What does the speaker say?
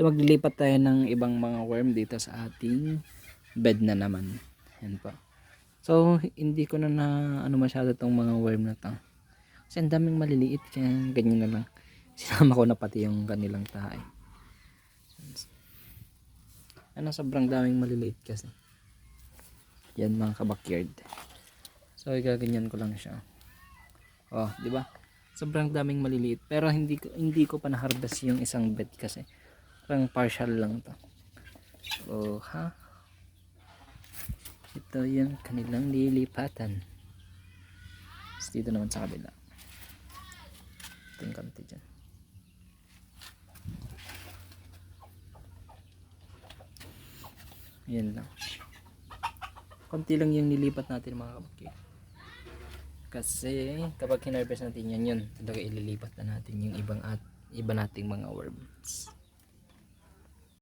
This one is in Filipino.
So maglilipat tayo ng ibang mga worm dito sa ating bed na naman. Yan po. So hindi ko na ano masyado tong mga worm na to. Kasi ang daming maliliit, kaya ganyan na lang. Sinama ko na pati yung kanilang tae. Ano, sobrang daming maliliit kasi. Yan mga kabakyard. So igaganyan ko lang siya. Oh, di ba? Sobrang daming maliliit, pero hindi ko pa na-harvest yung isang bed kasi. Parang partial lang to. So, ito yung kanilang lilipatan. Tapos dito naman sa kabila. Ito yung kanti dyan. Ayan lang. Konti lang yung nilipat natin mga kabukid. Kasi kapag hinarvest natin yan, talaga ililipat na natin yung iba nating mga worms.